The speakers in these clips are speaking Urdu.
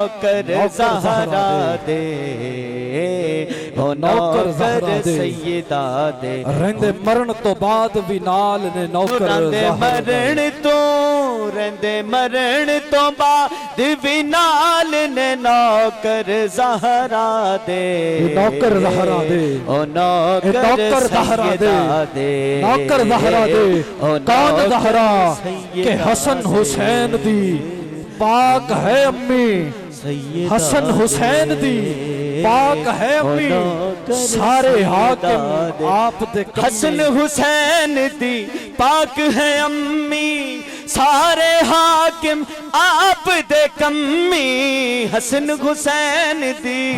نوکر زہرا دے ہو نوکر سیدہ دے رہندے مرن تو بعد بھی نال نے نوکر رہندے مرن تو بعد بھی نال نے نوکر زہرا دے نوکر زہرا دے او نوکر زہرا دے نوکر زہرا دے کون زہرا کہ حسن حسین دی پاک ہے امی حسن حسین دی پاک ہے امی سارے حاکم آپ دے کمی حسن حسین دی پاک ہے امی سارے حاکم آپ دے کمی حسن حسین دی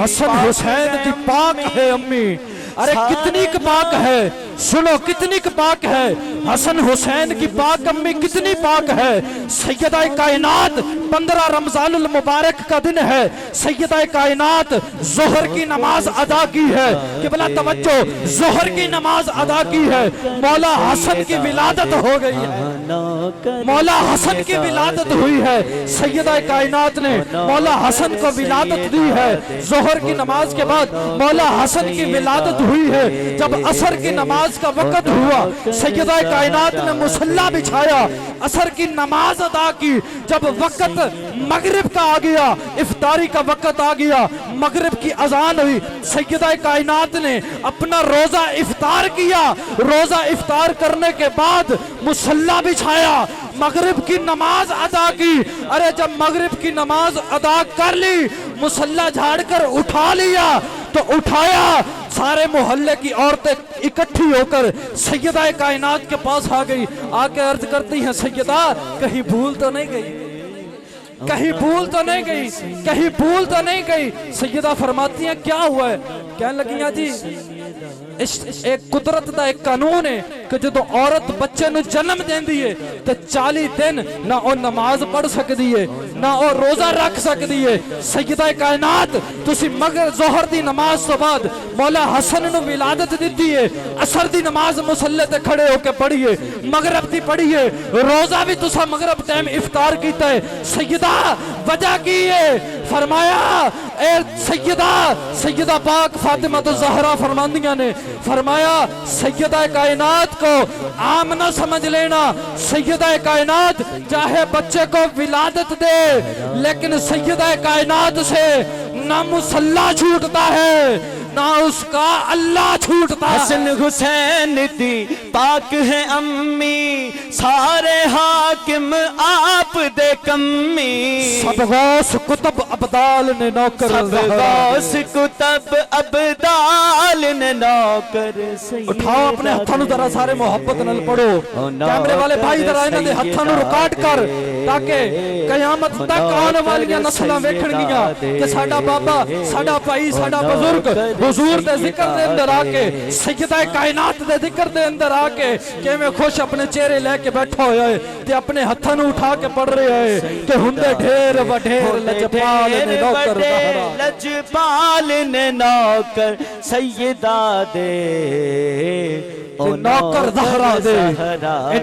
پاک ہے امی ارے کتنی پاک ہے سنو کتنی پاک ہے حسن حسین کی پاک امی کتنی پاک ہے سیدہ کائنات 15 رمضان المبارک کا دن ہے سیدہ کائنات ظہر کی نماز ادا کی ہے کہ بلا توجہ ظہر کی نماز ادا کی ہے مولا حسن کی ولادت ہو گئی ہے مولا حسن کی ولادت ہوئی ہے سیدہ کائنات نے مولا حسن کو ولادت دی ہے ظہر کی نماز کے بعد مولا حسن کی ولادت ہوئی ہے جب عصر کی نماز کا وقت ہوا سیدہ کائنات نے مصلی بچھایا عصر کی نماز ادا کی جب وقت مغرب کا آ گیا افطاری کا وقت آ گیا مغرب کی اذان ہوئی سیدہ کائنات نے اپنا روزہ افطار کیا روزہ افطار کرنے کے بعد مصلی بچھایا مغرب کی نماز ادا کی ارے جب مغرب کی نماز ادا کر لی مصلی جھاڑ کر اٹھا لیا تو اٹھایا سارے محلے کی عورتیں اکٹھی ہو کر سیدہ کائنات کے پاس آ گئی آ کے عرض کرتی ہیں سیدہ کہیں بھول تو نہیں گئی کہیں بھول تو نہیں گئی کہیں بھول تو نہیں گئی سیدہ فرماتی ہیں کیا ہوا ہے کہنے لگیاں جی ایک قدرت دا ایک قانون ہے کہ جدو عورت بچے نو جنم دین دیئے تو 40 دن نہ او نماز پڑھ سک دیئے نہ او روزہ رکھ سک دیئے سیدہ کائنات تسی مگر ظہر دی نماز تو بعد مولا حسن نو ولادت دیئے عصر دی نماز مصلی تے کھڑے ہو کے پڑھیے مغرب دی پڑھیے روزہ بھی تسا مغرب ٹائم افطار کیتا ہے سیدہ وجہ کیے فرمایا اے سیدہ پاک فاطمہ الزہرا فرماندیاں نے فرمایا سیدہ کائنات کو عام نہ سمجھ لینا سیدہ کائنات چاہے بچے کو ولادت دے لیکن سیدہ کائنات سے نہ مصلی چھوٹتا ہے نہ اس کا اللہ چھوٹتا ہے حسن حسین دی پاک ہے امی سارے حاکم آپ دے کمی سب غوث کتب ابدال نے نوکر سب غوث کتب ابدال نے نوکر اٹھاؤ اپنے ہتھانو ذرا سارے محبت نل پڑھو کیمرے والے بھائی ذرا انہاں دے ہتھانو رکاٹ کر تاکہ قیامت تک آنے والیاں نسلاں ویکھن گیاں کہ ساڈا بابا ساڈا بھائی ساڈا بزرگ حضور دے ذکر دے اندر آکے سیدہ کائنات دے ذکر دے اندر آکے کہ میں خوش اپنے چہرے لے کے بیٹھا ہویا ہے تے اپنے ہتھانو اٹھا کے پڑھ رہے ہیں کہ ہندے ڈھیر و ڈھیر لجپال نے نوکر زہرا لجپال نے نوکر سیدہ دے نوکر زہرا دے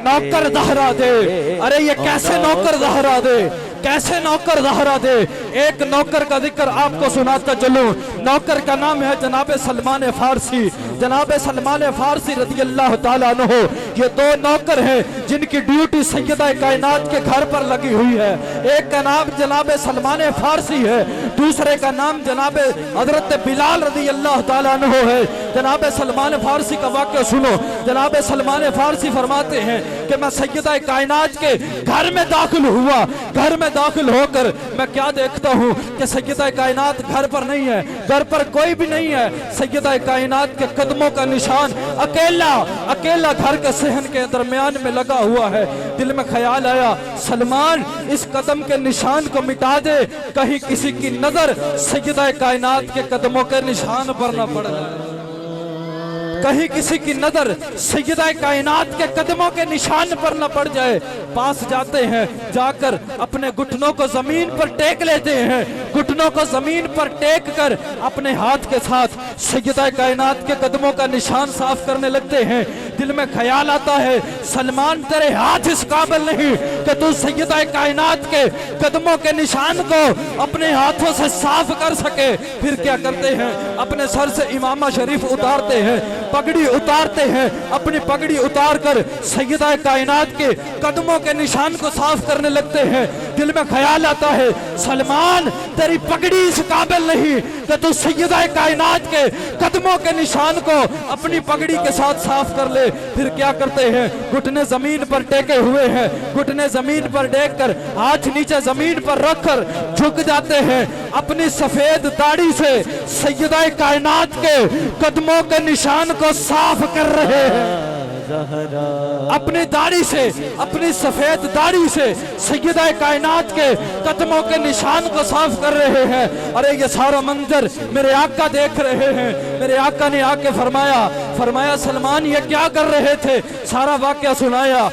نوکر زہرا دے ارے یہ کیسے نوکر زہرا دے کیسے نوکر زہرا دے ایک نوکر کا ذکر آپ کو سناتا چلوں نوکر کا نام ہے جناب سلمان فارسی جناب سلمان فارسی رضی اللہ تعالیٰ عنہ یہ دو نوکر ہیں جن کی ڈیوٹی سیدہ کائنات کے گھر پر لگی ہوئی ہے ایک کا نام جناب سلمان فارسی ہے دوسرے کا نام جناب حضرت بلال رضی اللہ تعالیٰ عنہ ہے جناب سلمان فارسی کا واقعہ سنو جناب سلمان فارسی فرماتے ہیں کہ میں سیدہ کائنات کے گھر میں داخل ہوا گھر میں داخل ہو کر میں کیا دیکھتا ہوں کہ سیدہ کائنات گھر پر نہیں ہے گھر پر کوئی بھی نہیں ہے سیدہ کائنات کے قدموں کا نشان اکیلا گھر کے صحن کے درمیان میں لگا ہوا ہے دل میں خیال آیا سلمان اس قدم کے نشان کو مٹا دے کہیں کسی کی نظر سیدہ کائنات کے قدموں کے نشان پر نہ پڑ جائے کہیں کسی کی نظر سیدہ کائنات کے قدموں کے نشان پر نہ پڑ جائے، پاس جاتے ہیں، جا کر اپنے گھٹنوں کو زمین پر ٹیک لیتے ہیں، گھٹنوں کو زمین پر ٹیک کر اپنے ہاتھ کے ساتھ سیدہ کائنات کے قدموں کا نشان صاف کرنے لگتے ہیں۔ دل میں خیال آتا ہے سلمان تیرے ہاتھ اس قابل نہیں کہ تو سیدہ کائنات کے قدموں کے نشان کو اپنے ہاتھوں سے صاف کر سکے۔ پھر کیا کرتے ہیں؟ اپنے سر سے امامہ شریف اتارتے ہیں، پگڑی اتارتے ہیں، اپنی پگڑی اتار کر سیدہ کائنات کے قدموں کے نشان کو صاف کرنے لگتے ہیں۔ دل میں خیال آتا ہے سلمان تیری پگڑی اس قابل نہیں کہ تو سیدہ کائنات کے قدموں کے نشان کو اپنی پگڑی کے ساتھ صاف کر لے۔ پھر کیا کرتے ہیں؟ گھٹنے زمین پر ٹیکے ہوئے ہیں، گھٹنے زمین پر ٹیک کر ہاتھ نیچے زمین پر رکھ کر جھک جاتے ہیں، اپنی سفید داڑھی سے سیدہ کائنات کے قدموں کے نشان کو صاف کر رہے ہیں۔ اپنی داڑھی سے، اپنی سفید داڑھی سے سیدہ کائنات کے قدموں کے نشان کو صاف کر رہے ہیں۔ ارے یہ سارا منظر میرے آقا دیکھ رہے ہیں۔ میرے آقا نے آ کے فرمایا سلمان یہ کیا کر رہے تھے؟ سارا واقعہ سنایا۔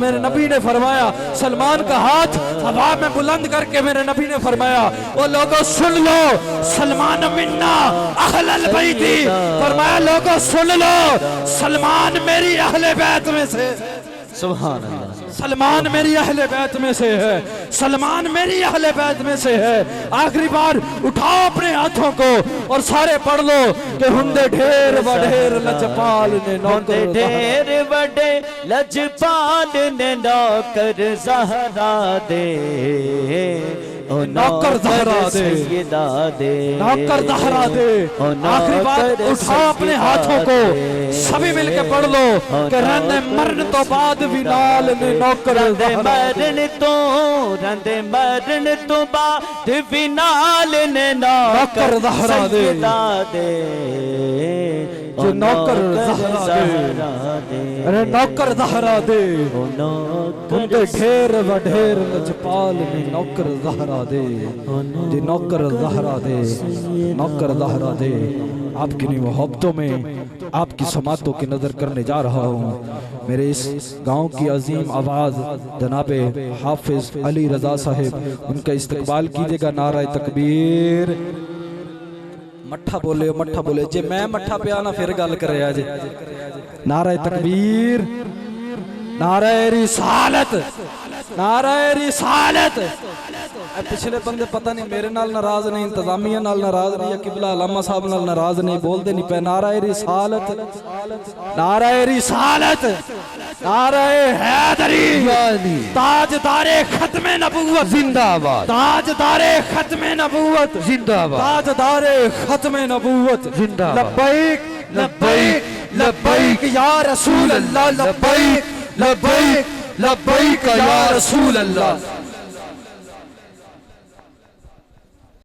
میرے نبی نے فرمایا، سلمان کا ہاتھ ہوا میں بلند کر کے میرے نبی نے فرمایا، وہ لوگوں سن لو، سلمان منا اہل البیتی، فرمایا لوگوں سن لو، سلمان میری اہل بیت میں سے، سبحان اللہ، سلمان میری اہل بیت میں سے ہے، سلمان میری اہل بیت میں سے ہے۔ آخری بار اٹھاؤ اپنے ہاتھوں کو اور سارے پڑھ لو کہ ہندے ڈھیر وڈھیر لجپال نے نوکر، ڈھیر وڈے لجپال نے نوکر زہرا دے، نوکر زہرا دے، سیدہ دے، نوکر زہرا دے۔ آخری بار اٹھاؤ اپنے ہاتھوں کو، سبھی مل کے پڑھ لو کہ رند مرن تو بعد وینال نے نوکر رند مرن تو بعد وینال نے نوکر زہرا دے، سیدہ دے، جو نوکر زہرا دے، ارے نوکر زہرا دے، ہندے ڈھیر وڈھیر لجپال نے نوکر زہرا دے، جی نوکر زہرا دے، نوکر زہرا دے۔ آپ کی محبتوں میں آپ کی سماعتوں کی نظر کرنے جا رہا ہوں۔ میرے اس گاؤں کی عظیم آواز جناب حافظ علی رضا صاحب، ان کا استقبال کیجئے گا۔ نعرہ تکبیر، مٹھا بولے جے میں مٹھا پہ آنا پھر گل کرے آجے۔ نعرہ تکبیر، نعرہ رسالت، نعرہ رسالت۔ پچھلے بندے پتہ نہیں میرے نال ناراض نہیں، انتظامیہ نال ناراض نہیں، یا قبلہ علامہ صاحب نال ناراض نہیں، بول دے نہیں پہ۔ نعرہ رسالت، نعرہ رسالت، نعرہ حیدری، تاجدار ختم نبوت زندہ آباد، تاجدار ختم نبوت زندہ آباد، تاجدار ختم نبوت زندہ آباد۔ لبیک لبیک لبیک یا رسول اللہ، لبیک لبیک لبیک یا رسول اللہ۔